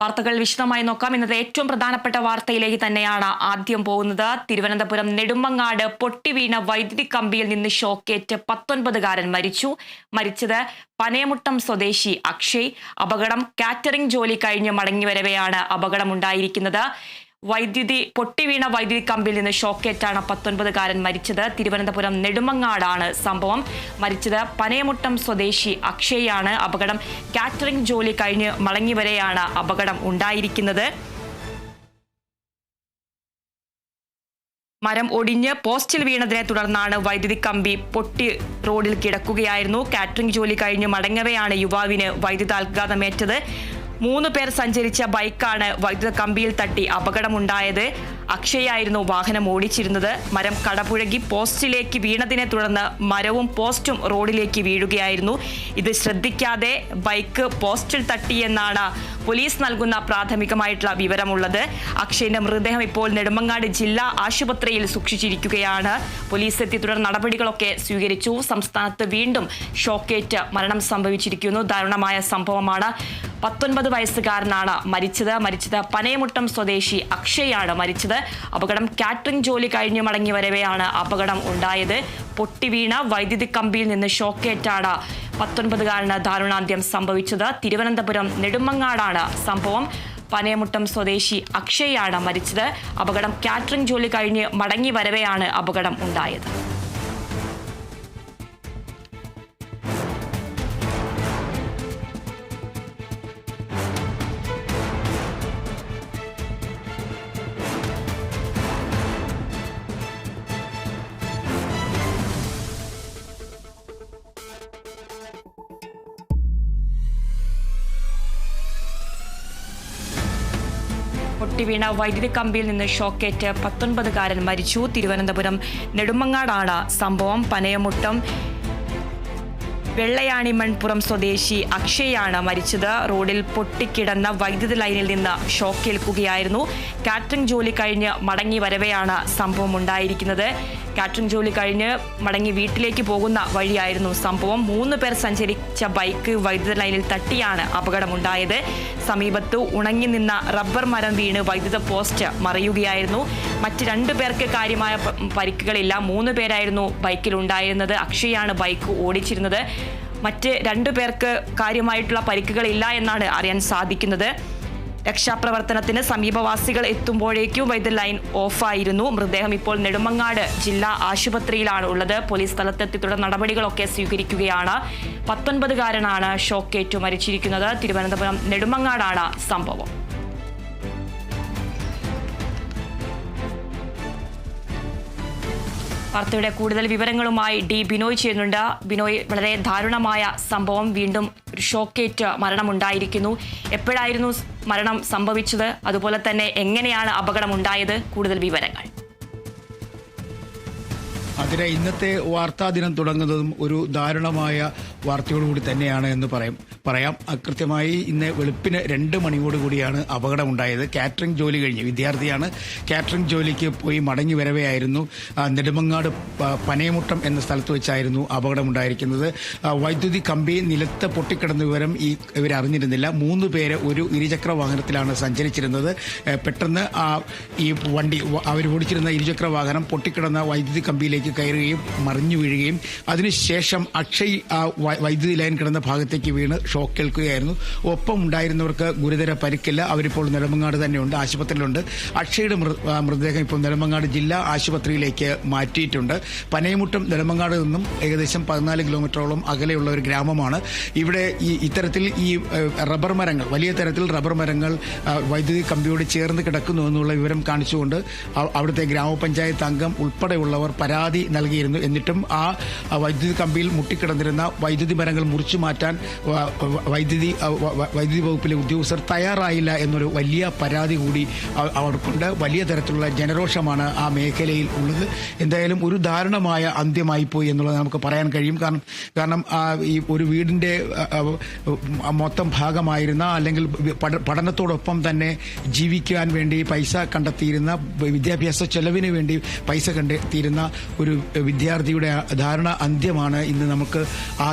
വാർത്തകൾ വിശദമായി നോക്കാം. ഇന്നത്തെ ഏറ്റവും പ്രധാനപ്പെട്ട വാർത്തയിലേക്ക് തന്നെയാണ് ആദ്യം പോകുന്നത്. തിരുവനന്തപുരം നെടുമങ്ങാട് പൊട്ടിവീണ വൈദ്യുതി കമ്പിയിൽ നിന്ന് ഷോക്കേറ്റ് 19കാരൻ മരിച്ചു. മരിച്ചത് പനയമുട്ടം സ്വദേശി അക്ഷയ്. അപകടം കാറ്ററിംഗ് ജോലി കഴിഞ്ഞ് മടങ്ങിവരവെയാണ് അപകടമുണ്ടായിരിക്കുന്നത്. പൊട്ടിവീണ വൈദ്യുതി കമ്പിയിൽ നിന്ന് ഷോക്കേറ്റാണ് 19കാരൻ മരിച്ചത്. തിരുവനന്തപുരം നെടുമങ്ങാടാണ് സംഭവം. മരിച്ചത് പനയമുട്ടം സ്വദേശി അക്ഷയാണ്. അപകടം കാറ്ററിംഗ് ജോലി കഴിഞ്ഞ് മടങ്ങിവരെയാണ് അപകടം ഉണ്ടായിരിക്കുന്നത്. മരം ഒടിഞ്ഞ് പോസ്റ്റിൽ വീണതിനെ തുടർന്നാണ് വൈദ്യുതി കമ്പി പൊട്ടി റോഡിൽ കിടക്കുകയായിരുന്നു. കാറ്ററിംഗ് ജോലി കഴിഞ്ഞ് മടങ്ങവെയാണ് യുവാവിന് വൈദ്യുതാഘാതമേറ്റത്. 3 പേർ സഞ്ചരിച്ച ബൈക്കാണ് വൈദ്യുത കമ്പിയിൽ തട്ടി അപകടമുണ്ടായത്. അക്ഷയായിരുന്നു വാഹനം ഓടിച്ചിരുന്നത്. മരം കടപുഴകി പോസ്റ്റിലേക്ക് വീണതിനെ തുടർന്ന് മരവും പോസ്റ്റും റോഡിലേക്ക് വീഴുകയായിരുന്നു. ഇത് ശ്രദ്ധിക്കാതെ ബൈക്ക് പോസ്റ്റിൽ തട്ടിയെന്നാണ് പോലീസ് നൽകുന്ന പ്രാഥമികമായിട്ടുള്ള വിവരമുള്ളത്. അക്ഷയന്റെ മൃതദേഹം ഇപ്പോൾ നെടുമങ്ങാട് ജില്ലാ ആശുപത്രിയിൽ സൂക്ഷിച്ചിരിക്കുകയാണ്. പോലീസ് എത്തി തുടർ നടപടികളൊക്കെ സ്വീകരിച്ചു. സംസ്ഥാനത്ത് വീണ്ടും ഷോക്കേറ്റ് മരണം സംഭവിച്ചിരിക്കുന്നു. ദാരുണമായ സംഭവമാണ്. 19 വയസ്സുകാരനാണ് മരിച്ചത്. പനയമുട്ടം സ്വദേശി അക്ഷയാണ് മരിച്ചത്. അപകടം കാറ്ററിംഗ് ജോലി കഴിഞ്ഞ് മടങ്ങി വരവെയാണ് അപകടം ഉണ്ടായത്. പൊട്ടിവീണ വൈദ്യുതി കമ്പിയിൽ നിന്ന് ഷോക്കേറ്റാണ് 19കാരന് ദാരുണാന്ത്യം സംഭവിച്ചത്. തിരുവനന്തപുരം നെടുമങ്ങാടാണ് സംഭവം. പനയമുട്ടം സ്വദേശി അക്ഷയാണ് മരിച്ചത്. അപകടം കാറ്ററിംഗ് ജോലി കഴിഞ്ഞ് മടങ്ങി വരവെയാണ് അപകടം ഉണ്ടായത്. പൊട്ടിവീണ വൈദ്യുതി കമ്പിയിൽ നിന്ന് ഷോക്കേറ്റ് 19കാരൻ മരിച്ചു. തിരുവനന്തപുരം നെടുമങ്ങാടാണ് സംഭവം. പനയമുട്ടം വെള്ളയാണിമൺപുറം സ്വദേശി അക്ഷയാണ് മരിച്ചത്. റോഡിൽ പൊട്ടിക്കിടന്ന വൈദ്യുതി ലൈനിൽ നിന്ന് ഷോക്കേൽക്കുകയായിരുന്നു. കാറ്ററിംഗ് ജോലി കഴിഞ്ഞ് മടങ്ങി വരവെയാണ് സംഭവം ഉണ്ടായിരിക്കുന്നത്. കാറ്ററിംഗ് ജോലി കഴിഞ്ഞ് മടങ്ങി വീട്ടിലേക്ക് പോകുന്ന വഴിയായിരുന്നു സംഭവം. 3 പേർ സഞ്ചരിച്ച ബൈക്ക് വൈദ്യുത ലൈനിൽ തട്ടിയാണ് അപകടമുണ്ടായത്. സമീപത്ത് ഉണങ്ങി നിന്ന റബ്ബർ മരം വീണ് വൈദ്യുത പോസ്റ്റ് മറിയുകയായിരുന്നു. മറ്റ് 2 പേർക്ക് കാര്യമായ പരിക്കുകളില്ല. 3 പേരായിരുന്നു ബൈക്കിലുണ്ടായിരുന്നത്. അക്ഷയാണ് ബൈക്ക് ഓടിച്ചിരുന്നത്. മറ്റ് 2 പേർക്ക് കാര്യമായിട്ടുള്ള പരിക്കുകളില്ല എന്നാണ് അറിയാൻ സാധിക്കുന്നത്. രക്ഷാപ്രവർത്തനത്തിന് സമീപവാസികൾ എത്തുമ്പോഴേക്കും വൈദ്യുത ലൈൻ ഓഫായിരുന്നു. മൃതദേഹം ഇപ്പോൾ നെടുമങ്ങാട് ജില്ലാ ആശുപത്രിയിലാണ് ഉള്ളത്. പോലീസ് സ്ഥലത്തെത്തി തുടർ നടപടികളൊക്കെ സ്വീകരിക്കുകയാണ്. 19കാരനാണ് ഷോക്കേറ്റു മരിച്ചിരിക്കുന്നത്. തിരുവനന്തപുരം നെടുമങ്ങാടാണ് സംഭവം. വാർത്തയുടെ കൂടുതൽ വിവരങ്ങളുമായി ബിനോയ് ചെയ്യുന്നുണ്ട്. ബിനോയ്, വളരെ ദാരുണമായ സംഭവം, വീണ്ടും ഒരു ഷോക്കേറ്റ് മരണമുണ്ടായിരിക്കുന്നു. എപ്പോഴായിരുന്നു മരണം സംഭവിച്ചത്? അതുപോലെ തന്നെ എങ്ങനെയാണ് അപകടം ഉണ്ടായത്? കൂടുതൽ വിവരങ്ങൾ. അതിനെ ഇന്നത്തെ വാർത്താ ദിനം തുടങ്ങുന്നതും ഒരു ദാരുണമായ വാർത്തയോടുകൂടി തന്നെയാണ് എന്ന് പറയാം. കൃത്യമായി ഇന്ന് വെളുപ്പിന് 2 മണിയോടുകൂടിയാണ് അപകടമുണ്ടായത്. കാറ്ററിംഗ് ജോലി കഴിഞ്ഞ് വിദ്യാർത്ഥിയാണ്. കാറ്ററിംഗ് ജോലിക്ക് പോയി മടങ്ങി വരവെയായിരുന്നു നെടുമങ്ങാട് പനയമുട്ടം എന്ന സ്ഥലത്ത് വെച്ചായിരുന്നു അപകടമുണ്ടായിരിക്കുന്നത്. വൈദ്യുതി കമ്പി നിലത്ത് പൊട്ടിക്കിടന്ന വിവരം ഇവരറിഞ്ഞിരുന്നില്ല. 3 പേര് ഒരു ഇരുചക്ര വാഹനത്തിലാണ് സഞ്ചരിച്ചിരുന്നത്. പെട്ടെന്ന് ഈ വണ്ടി അവർ ഓടിച്ചിരുന്ന ഇരുചക്ര വാഹനം പൊട്ടിക്കിടന്ന വൈദ്യുതി കമ്പിയിലേക്ക് കയറുകയും മറിഞ്ഞു വീഴുകയും അതിനുശേഷം അക്ഷയ് വൈദ്യുതി ലൈൻ കിടന്ന ഭാഗത്തേക്ക് വീണ് ഷോക്കേൽക്കുകയായിരുന്നു. ഒപ്പം ഉണ്ടായിരുന്നവർക്ക് ഗുരുതര പരിക്കില്ല. അവരിപ്പോൾ നെടുമങ്ങാട് തന്നെയുണ്ട്, ആശുപത്രിയിലുണ്ട്. അക്ഷയുടെ മൃതദേഹം ഇപ്പോൾ നെടുമങ്ങാട് ജില്ലാ ആശുപത്രിയിലേക്ക് മാറ്റിയിട്ടുണ്ട്. പനയമുട്ടം നെടുമങ്ങാട് നിന്നും ഏകദേശം 14 കിലോമീറ്ററോളം അകലെയുള്ള ഒരു ഗ്രാമമാണ്. ഇവിടെ ഇത്തരത്തിൽ ഈ റബ്ബർ മരങ്ങൾ, വലിയ തരത്തിൽ റബ്ബർ മരങ്ങൾ വൈദ്യുതി കമ്പിയോട് ചേർന്ന് കിടക്കുന്നു എന്നുള്ള വിവരം കാണിച്ചുകൊണ്ട് അവിടുത്തെ ഗ്രാമപഞ്ചായത്ത് അംഗം ഉൾപ്പെടെയുള്ളവർ പരാതി നൽകിയിരുന്നു. എന്നിട്ടും ആ വൈദ്യുതി കമ്പിയിൽ മുട്ടിക്കിടന്നിരുന്ന വൈദ്യുതി മരങ്ങൾ മുറിച്ചു മാറ്റാൻ വൈദ്യുതി വകുപ്പിലെ ഉദ്യോഗസ്ഥർ തയ്യാറായില്ല എന്നൊരു വലിയ പരാതി കൂടി അവർക്കുണ്ട്. വലിയ തരത്തിലുള്ള ജനരോഷമാണ് ആ മേഖലയിൽ ഉള്ളത്. എന്തായാലും ഒരു ദാരുണമായ അന്ത്യമായി പോയി എന്നുള്ളത് നമുക്ക് പറയാൻ കഴിയും. കാരണം ഈ ഒരു വീടിന്റെ മൊത്തം ഭാഗമായിരുന്ന, അല്ലെങ്കിൽ പഠനത്തോടൊപ്പം തന്നെ ജീവിക്കാൻ വേണ്ടി പൈസ കണ്ടെത്തിയിരുന്ന, വിദ്യാഭ്യാസ ചെലവിന് വേണ്ടി പൈസ കണ്ടെത്തിയിരുന്ന ഒരു വിദ്യാർത്ഥിയുടെ ദാരുണ അന്ത്യമാണ് ഇന്ന് നമുക്ക്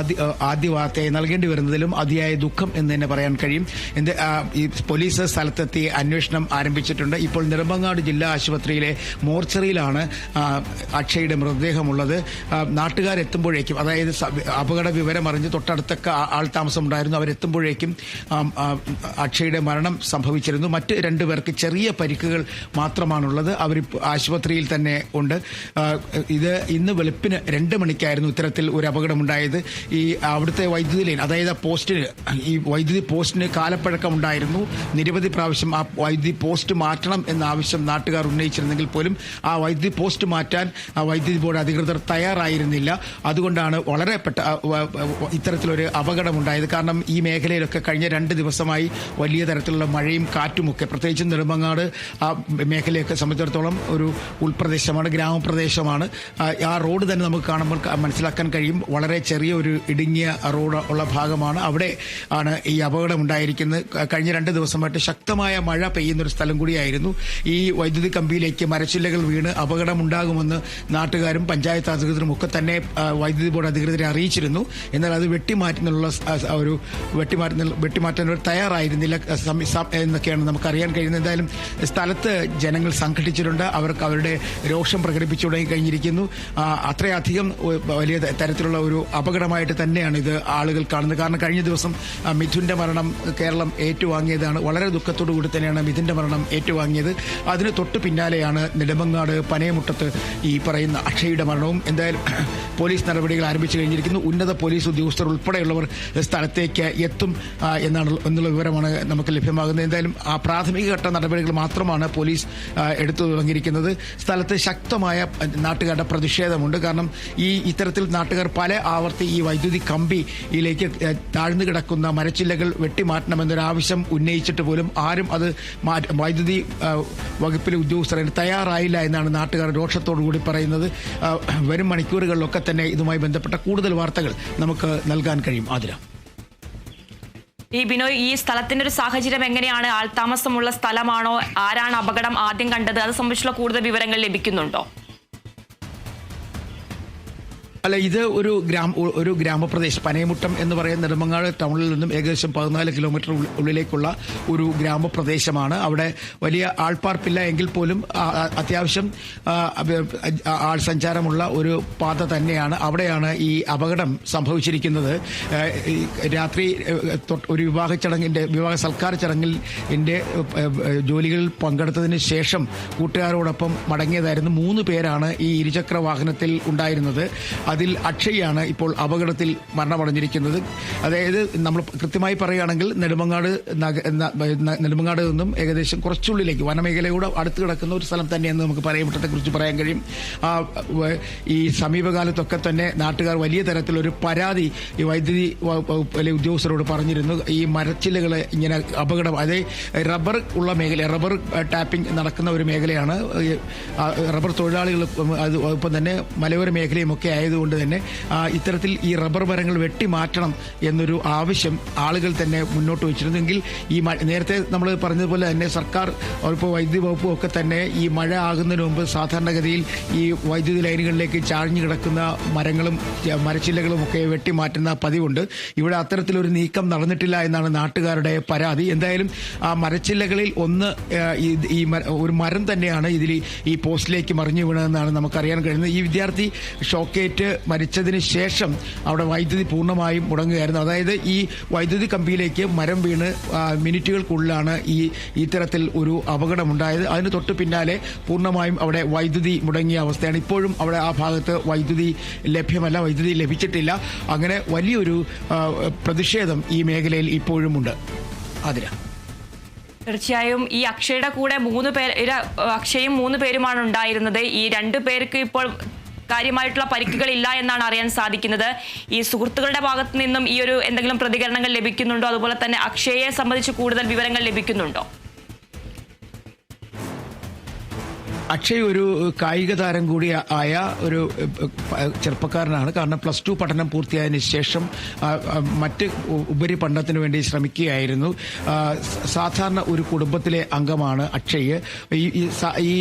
ആദ്യ വാർത്തയായി നൽകേണ്ടി വരുന്നതിലും അതിയായ ദുഃഖം എന്ന് തന്നെ പറയാൻ കഴിയും. ഈ പോലീസ് സ്ഥലത്തെത്തി അന്വേഷണം ആരംഭിച്ചിട്ടുണ്ട്. ഇപ്പോൾ നെടുമങ്ങാട് ജില്ലാ ആശുപത്രിയിലെ മോർച്ചറിയിലാണ് അക്ഷയുടെ മൃതദേഹമുള്ളത്. നാട്ടുകാരെത്തുമ്പോഴേക്കും, അതായത് അപകട വിവരം അറിഞ്ഞ് തൊട്ടടുത്തൊക്കെ ആൾ താമസം ഉണ്ടായിരുന്നു, അവരെത്തുമ്പോഴേക്കും അക്ഷയുടെ മരണം സംഭവിച്ചിരുന്നു. മറ്റ് 2 പേർക്ക് ചെറിയ പരിക്കുകൾ മാത്രമാണുള്ളത്. അവർ ആശുപത്രിയിൽ തന്നെ ഉണ്ട്. ഇത് ഇന്ന് വെളുപ്പിന് 2 മണിക്കായിരുന്നു ഇത്തരത്തിൽ ഒരു അപകടമുണ്ടായത്. ഈ അവിടുത്തെ വൈദ്യുതി ലൈൻ, അതായത് ഈ വൈദ്യുതി പോസ്റ്റിന് കാലപ്പഴക്കമുണ്ടായിരുന്നു. നിരവധി പ്രാവശ്യം ആ വൈദ്യുതി പോസ്റ്റ് മാറ്റണം എന്ന ആവശ്യം നാട്ടുകാർ ഉന്നയിച്ചിരുന്നെങ്കിൽ പോലും ആ വൈദ്യുതി പോസ്റ്റ് മാറ്റാൻ വൈദ്യുതി ബോർഡ് അധികൃതർ തയ്യാറായിരുന്നില്ല. അതുകൊണ്ടാണ് വളരെ ഇത്തരത്തിലൊരു അപകടമുണ്ടായത്. കാരണം ഈ മേഖലയിലൊക്കെ കഴിഞ്ഞ 2 ദിവസമായി വലിയ തരത്തിലുള്ള മഴയും കാറ്റുമൊക്കെ, പ്രത്യേകിച്ച് നെടുമങ്ങാട് ആ മേഖലയൊക്കെ സംബന്ധിച്ചിടത്തോളം ഒരു ഉൾപ്രദേശമാണ്, ഗ്രാമപ്രദേശമാണ്. ആ റോഡ് തന്നെ നമുക്ക് കാണുമ്പോൾ മനസ്സിലാക്കാൻ കഴിയും, വളരെ ചെറിയ ഒരു ഇടുങ്ങിയ റോഡ് ഉള്ള ഭാഗമാണ്. അവിടെ ആണ് ഈ അപകടം ഉണ്ടായിരിക്കുന്നത്. കഴിഞ്ഞ 2 ദിവസമായിട്ട് ശക്തമായ മഴ പെയ്യുന്നൊരു സ്ഥലം കൂടിയായിരുന്നു. ഈ വൈദ്യുതി കമ്പിയിലേക്ക് മരച്ചില്ലകൾ വീണ് അപകടമുണ്ടാകുമെന്ന് നാട്ടുകാരും പഞ്ചായത്ത് അധികൃതരും ഒക്കെ തന്നെ വൈദ്യുതി ബോർഡ് അധികൃതരെ അറിയിച്ചിരുന്നു. എന്നാൽ അത് വെട്ടിമാറ്റാൻ തയ്യാറായിരുന്നില്ല എന്നൊക്കെയാണ് നമുക്കറിയാൻ കഴിയുന്നത്. എന്തായാലും സ്ഥലത്ത് ജനങ്ങൾ സംഘടിച്ചിട്ടുണ്ട്. അവർക്ക് അവരുടെ രോഷം പ്രകടിപ്പിച്ചു തുടങ്ങി കഴിഞ്ഞിരിക്കുന്നു. അത്രയധികം വലിയ തരത്തിലുള്ള ഒരു അപകടമായിട്ട് തന്നെയാണ് ഇത് ആളുകൾ കാണുന്നത്. കാരണം കഴിഞ്ഞ ദിവസം മിഥുന്റെ മരണം കേരളം ഏറ്റുവാങ്ങിയതാണ്. വളരെ ദുഃഖത്തോടു കൂടി തന്നെയാണ് മിഥുന്റെ മരണം ഏറ്റുവാങ്ങിയത്. അതിന് തൊട്ട് പിന്നാലെയാണ് നെടുമങ്ങാട് പനയമുട്ടത്ത് ഈ പറയുന്ന അക്ഷയുടെ മരണവും. എന്തായാലും പോലീസ് നടപടികൾ ആരംഭിച്ചു കഴിഞ്ഞിരിക്കുന്നു. ഉന്നത പോലീസ് ഉദ്യോഗസ്ഥർ ഉൾപ്പെടെയുള്ളവർ സ്ഥലത്തേക്ക് എത്തും എന്നുള്ള വിവരമാണ് നമുക്ക് ലഭ്യമാകുന്നത്. എന്തായാലും ആ പ്രാഥമിക ഘട്ട നടപടികൾ മാത്രമാണ് പോലീസ് എടുത്തു തുടങ്ങിയിരിക്കുന്നത്. സ്ഥലത്ത് ശക്തമായ നാട്ടുകാരുടെ പ്രതിഷേധമുണ്ട്. കാരണം ഇത്തരത്തിൽ നാട്ടുകാർ പല ആവർത്തി ഈ വൈദ്യുതി കമ്പിയിലേക്ക് താഴ്ന്നു കിടക്കുന്ന മരച്ചില്ലകൾ വെട്ടിമാറ്റണമെന്നൊരാവശ്യം ഉന്നയിച്ചിട്ട് പോലും ആരും അത് വൈദ്യുതി വകുപ്പിലെ ഉദ്യോഗസ്ഥർ തയ്യാറായില്ല എന്നാണ് നാട്ടുകാർ രോഷത്തോടുകൂടി പറയുന്നത്. വരും മണിക്കൂറുകളിലൊക്കെ തന്നെ ഇതുമായി ബന്ധപ്പെട്ട കൂടുതൽ വാർത്തകൾ നമുക്ക് നൽകാൻ കഴിയും. ആതിര, ഈ ബിനോയ്, ഈ സ്ഥലത്തിന്റെ ഒരു സാഹചര്യം എങ്ങനെയാണ്? ആൾതാമസമുള്ള സ്ഥലമാണോ? ആരാണ് അപകടം ആദ്യം കണ്ടത്? അത് സംബന്ധിച്ചുള്ള കൂടുതൽ വിവരങ്ങൾ ലഭിക്കുന്നുണ്ടോ? അല്ല, ഇത് ഒരു ഗ്രാമപ്രദേശം, പനയമുട്ടം എന്ന് പറയുന്ന നെടുമങ്ങാട് ടൗണിൽ നിന്നും ഏകദേശം 14 കിലോമീറ്റർ ഉള്ളിലേക്കുള്ള ഒരു ഗ്രാമപ്രദേശമാണ്. അവിടെ വലിയ ആൾപ്പാർപ്പില്ല എങ്കിൽ പോലും അത്യാവശ്യം ആൾ സഞ്ചാരമുള്ള ഒരു പാത തന്നെയാണ്. അവിടെയാണ് ഈ അപകടം സംഭവിച്ചിരിക്കുന്നത്. രാത്രി ഒരു വിവാഹ സൽക്കാര ചടങ്ങിന്റെ ജോലികളിൽ പങ്കെടുത്തതിന് ശേഷം കൂട്ടുകാരോടൊപ്പം മടങ്ങിയതായിരുന്നു. 3 പേരാണ് ഈ ഇരുചക്ര വാഹനത്തിൽ ഉണ്ടായിരുന്നത്. അതിൽ അക്ഷയാണ് ഇപ്പോൾ അപകടത്തിൽ മരണമടഞ്ഞിരിക്കുന്നത്. അതായത് നമ്മൾ കൃത്യമായി പറയുകയാണെങ്കിൽ നെടുമങ്ങാട് നിന്നും ഏകദേശം കുറച്ചുള്ളിലേക്ക് വനമേഖലയോട് അടുത്ത് കിടക്കുന്ന ഒരു സ്ഥലം തന്നെയെന്ന് നമുക്ക് പനയമുട്ടത്തെക്കുറിച്ച് പറയാൻ കഴിയും. ഈ സമീപകാലത്തൊക്കെ തന്നെ നാട്ടുകാർ വലിയ തരത്തിലൊരു പരാതി ഈ വൈദ്യുതി വകുപ്പിലെ ഉദ്യോഗസ്ഥരോട് പറഞ്ഞിരുന്നു. ഈ മരച്ചില്ലകൾ ഇങ്ങനെ അപകടം, അതായത് റബ്ബർ ഉള്ള മേഖല, റബ്ബർ ടാപ്പിംഗ് നടക്കുന്ന ഒരു മേഖലയാണ്. റബ്ബർ തൊഴിലാളികൾ ഒപ്പം തന്നെ മലയോര മേഖലയുമൊക്കെ ആയതുകൊണ്ട് തന്നെ ഇത്തരത്തിൽ ഈ റബ്ബർ മരങ്ങൾ വെട്ടിമാറ്റണം എന്നൊരു ആവശ്യം ആളുകൾ തന്നെ മുന്നോട്ട് വെച്ചിരുന്നെങ്കിൽ ഈ നേരത്തെ നമ്മൾ പറഞ്ഞതുപോലെ തന്നെ സർക്കാർ ഇപ്പോൾ വൈദ്യുതി വകുപ്പും ഒക്കെ തന്നെ ഈ മഴ ആകുന്നതിന് മുമ്പ് സാധാരണഗതിയിൽ ഈ വൈദ്യുതി ലൈനുകളിലേക്ക് ചാഞ്ഞു കിടക്കുന്ന മരങ്ങളും മരച്ചില്ലകളും ഒക്കെ വെട്ടിമാറ്റുന്ന പതിവുണ്ട്. ഇവിടെ അത്തരത്തിലൊരു നീക്കം നടന്നിട്ടില്ല എന്നാണ് നാട്ടുകാരുടെ പരാതി. എന്തായാലും ആ മരച്ചില്ലകളിൽ ഒരു മരം തന്നെയാണ് ഇതിൽ ഈ പോസ്റ്റിലേക്ക് മറിഞ്ഞു വീണതെന്നാണ് നമുക്കറിയാൻ കഴിയുന്നത്. ഈ വിദ്യാർത്ഥി ഷോക്കേറ്റ് മരിച്ചതിന് ശേഷം അവിടെ വൈദ്യുതി പൂർണ്ണമായും മുടങ്ങുകയായിരുന്നു. അതായത് ഈ വൈദ്യുതി കമ്പിയിലേക്ക് മരം വീണ് മിനിറ്റുകൾക്കുള്ളിലാണ് ഇത്തരത്തിൽ ഒരു അപകടമുണ്ടായത്. അതിന് തൊട്ട് പിന്നാലെ പൂർണ്ണമായും അവിടെ വൈദ്യുതി മുടങ്ങിയ അവസ്ഥയാണ്. ഇപ്പോഴും അവിടെ ആ ഭാഗത്ത് വൈദ്യുതി ലഭ്യമല്ല, വൈദ്യുതി ലഭിച്ചിട്ടില്ല. അങ്ങനെ വലിയൊരു പ്രതിഷേധം ഈ മേഖലയിൽ ഇപ്പോഴുമുണ്ട്. ആതിര, തീർച്ചയായും ഈ അക്ഷയുടെ കൂടെ 3 പേർ, അക്ഷയും 3 പേരുമാണ് ഉണ്ടായിരുന്നത്. ഈ 2 പേർക്ക് ഇപ്പോൾ കാര്യമായിട്ടുള്ള പരിക്കുകളില്ല എന്നാണ് അറിയാൻ സാധിക്കുന്നത്. ഈ സുഹൃത്തുക്കളുടെ ഭാഗത്തു നിന്നും ഈ ഒരു എന്തെങ്കിലും പ്രതികരണങ്ങൾ ലഭിക്കുന്നുണ്ടോ? അതുപോലെ തന്നെ അക്ഷയെ സംബന്ധിച്ച് കൂടുതൽ വിവരങ്ങൾ ലഭിക്കുന്നുണ്ടോ? അക്ഷയ് ഒരു കായിക താരം കൂടി ആയ ഒരു ചെറുപ്പക്കാരനാണ്. കാരണം +2 പഠനം പൂർത്തിയായതിനു ശേഷം മറ്റ് ഉപരിപഠനത്തിന് വേണ്ടി ശ്രമിക്കുകയായിരുന്നു. സാധാരണ ഒരു കുടുംബത്തിലെ അംഗമാണ് അക്ഷയ്. ഈ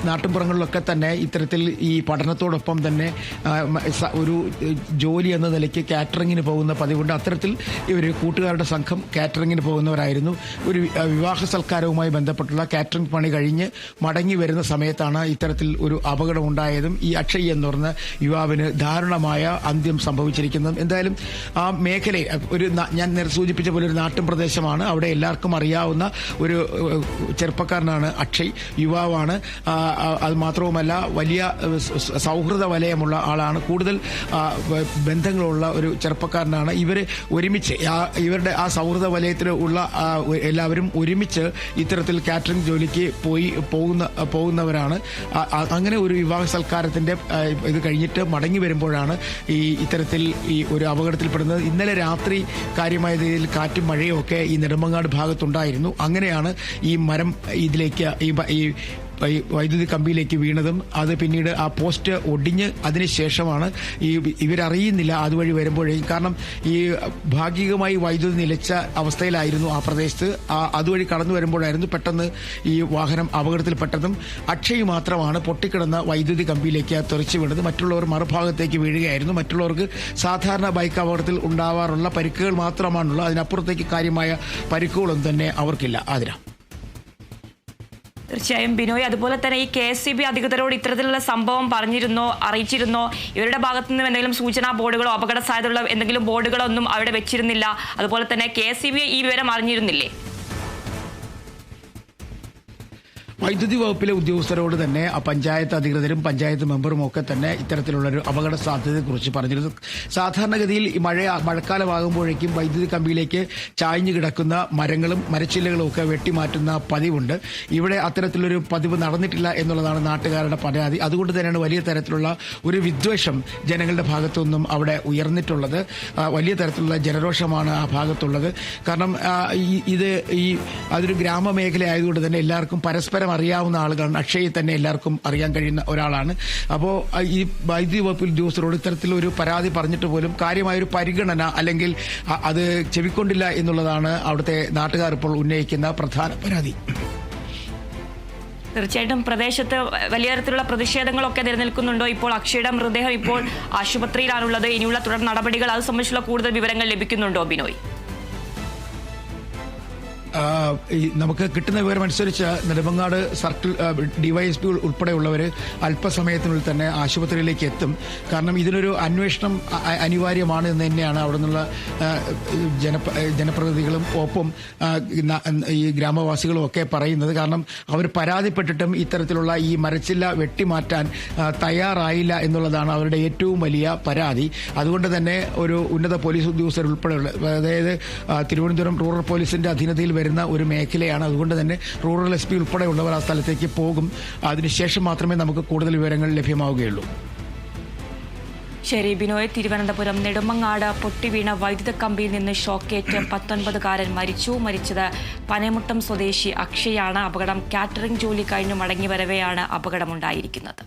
നാട്ടിൻപുറങ്ങളിലൊക്കെ തന്നെ ഇത്തരത്തിൽ ഈ പഠനത്തോടൊപ്പം തന്നെ ഒരു ജോലി എന്ന നിലയ്ക്ക് കാറ്ററിങ്ങിന് പോകുന്ന പതിവുണ്ട്. അത്തരത്തിൽ ഇവർ കൂട്ടുകാരുടെ സംഘം കാറ്ററിങ്ങിന് പോകുന്നവരായിരുന്നു. ഒരു വിവാഹ സൽക്കാരവുമായി ബന്ധപ്പെട്ടുള്ള കാറ്ററിംഗ് പണി കഴിഞ്ഞ് മടങ്ങി വരുന്ന സമയത്താണ് ഇത്തരത്തിൽ ഒരു അപകടം ഉണ്ടായതും ഈ അക്ഷയ് എന്ന് പറഞ്ഞ യുവാവിന് ദാരുണമായ അന്ത്യം സംഭവിച്ചിരിക്കുന്നതും. എന്തായാലും ആ മേഖലയിൽ ഞാൻ നേരത്തെ സൂചിപ്പിച്ച പോലെ ഒരു നാട്ടിൻ പ്രദേശമാണ്. അവിടെ എല്ലാവർക്കും അറിയാവുന്ന ഒരു ചെറുപ്പക്കാരനാണ് അക്ഷയ്. യുവാവാണ്. അത് മാത്രവുമല്ല വലിയ സൗഹൃദ വലയമുള്ള ആളാണ്. കൂടുതൽ ബന്ധങ്ങളുള്ള ഒരു ചെറുപ്പക്കാരനാണ്. ഇവർ ഒരുമിച്ച് ഇവരുടെ ആ സൗഹൃദ വലയത്തിൽ ഉള്ള എല്ലാവരും ഒരുമിച്ച് ഇത്തരത്തിൽ കാറ്ററിംഗ് ജോലിക്ക് പോകുന്നവരാണ്. അങ്ങനെ ഒരു വിവാഹ സൽക്കാരത്തിന്റെ ഇത് കഴിഞ്ഞിട്ട് മടങ്ങി വരുമ്പോഴാണ് ഇത്തരത്തിൽ ഈ ഒരു അപകടത്തിൽപ്പെടുന്നത്. ഇന്നലെ രാത്രി കാര്യമായ രീതിയിൽ കാറ്റും മഴയും ഒക്കെ ഈ നെടുമങ്ങാട് ഭാഗത്തുണ്ടായിരുന്നു. അങ്ങനെയാണ് ഈ മരം ഇതിലേക്ക് ഈ വൈദ്യുതി കമ്പിയിലേക്ക് വീണതും അത് പിന്നീട് ആ പോസ്റ്റ് ഒടിഞ്ഞ് അതിനുശേഷമാണ് ഇവരറിയുന്നില്ല അതുവഴി വരുമ്പോഴേക്കും. കാരണം ഈ ഭാഗികമായി വൈദ്യുതി നിലച്ച അവസ്ഥയിലായിരുന്നു ആ പ്രദേശത്ത്. അതുവഴി കടന്നു വരുമ്പോഴായിരുന്നു പെട്ടെന്ന് ഈ വാഹനം അപകടത്തിൽപ്പെട്ടതും. അക്ഷയ് മാത്രമാണ് പൊട്ടിക്കിടന്ന വൈദ്യുതി കമ്പിയിലേക്ക് തെറിച്ചു വീണത്. മറ്റുള്ളവർ മറുഭാഗത്തേക്ക് വീഴുകയായിരുന്നു. മറ്റുള്ളവർക്ക് സാധാരണ ബൈക്ക് അപകടത്തിൽ ഉണ്ടാവാറുള്ള പരിക്കുകൾ മാത്രമാണുള്ളത്. അതിനപ്പുറത്തേക്ക് കാര്യമായ പരിക്കുകളൊന്നും തന്നെ അവർക്കില്ല. അതിനാ തീർച്ചയായും ബിനോയ്, അതുപോലെ തന്നെ ഈ KSEB അധികൃതരോട് ഇത്തരത്തിലുള്ള സംഭവം അറിയിച്ചിരുന്നോ? ഇവരുടെ ഭാഗത്തു നിന്നും എന്തെങ്കിലും സൂചനാ ബോർഡുകളോ അപകട സാധ്യതയുള്ള എന്തെങ്കിലും ബോർഡുകളോ ഒന്നും അവിടെ വെച്ചിരുന്നില്ല. അതുപോലെ തന്നെ KSEB ഈ വിവരം അറിഞ്ഞിരുന്നില്ലേ? വൈദ്യുതി വകുപ്പിലെ ഉദ്യോഗസ്ഥരോട് തന്നെ പഞ്ചായത്ത് അധികൃതരും പഞ്ചായത്ത് മെമ്പറും ഒക്കെ തന്നെ ഇത്തരത്തിലുള്ള ഒരു അപകട സാധ്യതയെക്കുറിച്ച് പറഞ്ഞിരുന്നു. സാധാരണഗതിയിൽ ഈ മഴക്കാലമാകുമ്പോഴേക്കും വൈദ്യുതി കമ്പിയിലേക്ക് ചായ്ഞ്ഞു കിടക്കുന്ന മരങ്ങളും മരച്ചില്ലകളും ഒക്കെ വെട്ടിമാറ്റുന്ന പതിവുണ്ട്. ഇവിടെ അത്തരത്തിലൊരു പതിവ് നടന്നിട്ടില്ല എന്നുള്ളതാണ് നാട്ടുകാരുടെ പരാതി. അതുകൊണ്ട് തന്നെയാണ് വലിയ തരത്തിലുള്ള ഒരു വിദ്വേഷം ജനങ്ങളുടെ ഭാഗത്തുനിന്നും അവിടെ ഉയർന്നിട്ടുള്ളത്. വലിയ തരത്തിലുള്ള ജനരോഷമാണ് ആ ഭാഗത്തുള്ളത്. കാരണം അതൊരു ഗ്രാമമേഖല ആയതുകൊണ്ട് തന്നെ എല്ലാവർക്കും പരസ്പരം അറിയാവുന്ന ആളുകളാണ്. അക്ഷയ് തന്നെ എല്ലാവർക്കും അറിയാൻ കഴിയുന്ന ഒരാളാണ്. അപ്പോൾ ഈ വൈദ്യുതി വകുപ്പിൽ ഉദ്യോഗസ്ഥരോട് ഇത്തരത്തിലൊരു പരാതി പറഞ്ഞിട്ട് പോലും കാര്യമായൊരു പരിഗണന അല്ലെങ്കിൽ അത് ചെവിക്കൊണ്ടില്ല എന്നുള്ളതാണ് അവിടുത്തെ നാട്ടുകാർ ഇപ്പോൾ ഉന്നയിക്കുന്ന പ്രധാന പരാതി. തീർച്ചയായിട്ടും പ്രദേശത്ത് വലിയ തരത്തിലുള്ള പ്രതിഷേധങ്ങളൊക്കെ നിലനിൽക്കുന്നുണ്ടോ? ഇപ്പോൾ അക്ഷയുടെ മൃതദേഹം ഇപ്പോൾ ആശുപത്രിയിലാണുള്ളത്. ഇനിയുള്ള തുടർ നടപടികൾ അത് സംബന്ധിച്ചുള്ള കൂടുതൽ വിവരങ്ങൾ ലഭിക്കുന്നുണ്ടോ ബിനോയ്? നമുക്ക് കിട്ടുന്ന വിവരമനുസരിച്ച് നെടുമങ്ങാട് സർക്കിൾ DYSP ഉൾപ്പെടെയുള്ളവർ അല്പസമയത്തിനുള്ളിൽ തന്നെ ആശുപത്രിയിലേക്ക് എത്തും. കാരണം ഇതിനൊരു അന്വേഷണം അനിവാര്യമാണ് എന്ന് തന്നെയാണ് അവിടെ നിന്നുള്ള ജനപ്രതിനിധികളും ഒപ്പം ഈ ഗ്രാമവാസികളും ഒക്കെ പറയുന്നത്. കാരണം അവർ പരാതിപ്പെട്ടിട്ടും ഇത്തരത്തിലുള്ള ഈ മരച്ചില്ല വെട്ടിമാറ്റാൻ തയ്യാറായില്ല എന്നുള്ളതാണ് അവരുടെ ഏറ്റവും വലിയ പരാതി. അതുകൊണ്ട് തന്നെ ഒരു ഉന്നത പോലീസ് ഉദ്യോഗസ്ഥർ ഉൾപ്പെടെയുള്ള, അതായത് തിരുവനന്തപുരം റൂറൽ പോലീസിന്റെ അധീനതയിൽ വരുന്ന ഒരു മേഖലയാണ്. അതുകൊണ്ട് തന്നെ റൂറൽ SP ഉൾപ്പെടെയുള്ളവർ ആ സ്ഥലത്തേക്ക് പോകും. അതിനുശേഷം മാത്രമേ നമുക്ക് കൂടുതൽ വിവരങ്ങൾ ലഭ്യമാവുകയുള്ളൂ. ശരി ബിനോയ്, തിരുവനന്തപുരം നെടുമങ്ങാട് പൊട്ടിവീണ വൈദ്യുത കമ്പിയിൽ നിന്ന് ഷോക്കേറ്റ് 19കാരൻ മരിച്ചത് പനയമുട്ടം സ്വദേശി അക്ഷയാണ്. അപകടം കാറ്ററിംഗ് ജോലി കഴിഞ്ഞു മടങ്ങി വരവെയാണ് അപകടമുണ്ടായിരിക്കുന്നത്.